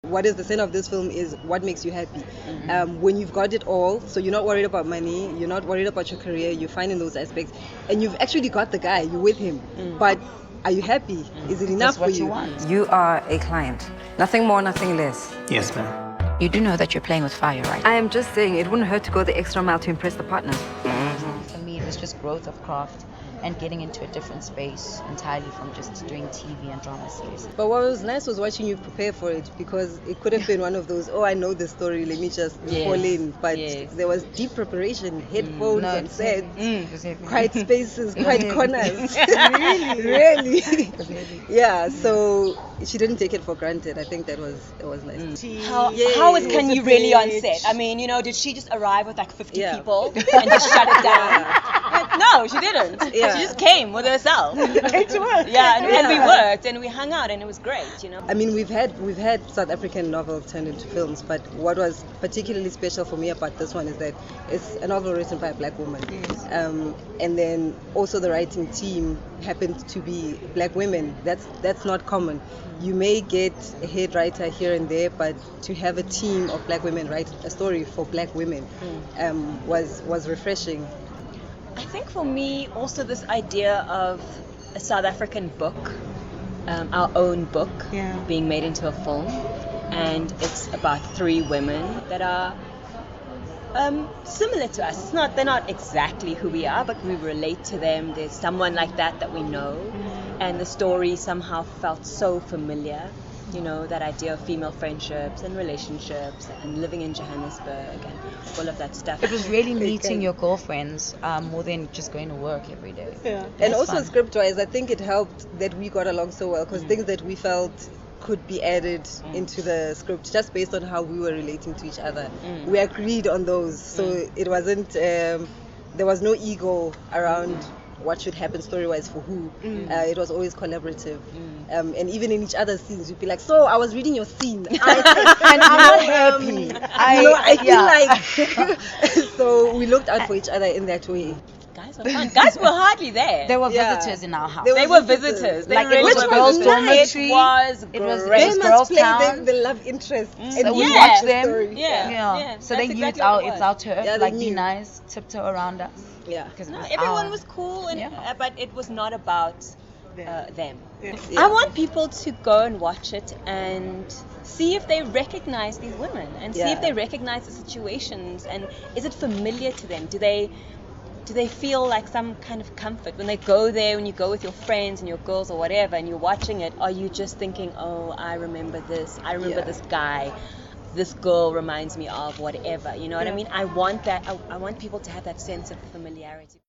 What is the center of this film is what makes you happy. When you've got it all, so you're not worried about money, you're not worried about your career, you're fine in those aspects, and you've actually got the guy, you're with him, but are you happy? Is it enough for you? You are a client. Nothing more, nothing less. Yes, ma'am. You do know that you're playing with fire, right? I am just saying it wouldn't hurt to go the extra mile to impress the partners. For me, it was just growth of craft and getting into a different space entirely from just doing TV and drama series. But what was nice was watching you prepare for it, because it could have been one of those, oh, I know the story, let me just fall in. But there was deep preparation, headphones on set, quiet spaces, quiet corners. Really? Yeah, so she didn't take it for granted. I think that was nice. Can you really on set? I mean, did she just arrive with like 50 people and just shut it down? No, she didn't. She just came with herself. Came to work. And we worked and we hung out and it was great, I mean, we've had South African novels turned into films, but what was particularly special for me about this one is that it's a novel written by a black woman. And then also the writing team happened to be black women. That's not common. You may get a head writer here and there, but to have a team of black women write a story for black women was refreshing. I think for me also this idea of a South African book, our own book, being made into a film, and it's about 3 women that are similar to us. They're not exactly who we are, but we relate to them. There's someone like that we know, and the story somehow felt so familiar. That idea of female friendships and relationships and living in Johannesburg and all of that stuff. It was really meeting your girlfriends more than just going to work every day. And also script-wise, I think it helped that we got along so well, because things that we felt could be added into the script just based on how we were relating to each other. We agreed on those, so it wasn't, there was no ego around what should happen story-wise for who. It was always collaborative. And even in each other's scenes, you'd be like, so I was reading your scene. And I'm not happy. I feel like... So we looked out for each other in that way. Guys were fun. Guys were hardly there. There were visitors in our house. They were visitors. Like it was a girls' dormitory. It was They girls' must town. play the love interest. So we watched them. Yeah. So they knew exactly it's our turn. Yeah, like they be knew. nice, tiptoe around us. Yeah. Everyone was cool, but it was not about them. I want people to go and watch it and see if they recognize these women and see if they recognize the situations, and is it familiar to them? Do they feel like some kind of comfort when they go there, when you go with your friends and your girls or whatever and you're watching it? Are you just thinking, oh, I remember this, I remember this guy, this girl reminds me of whatever, you know what I mean? I want that. I want people to have that sense of familiarity.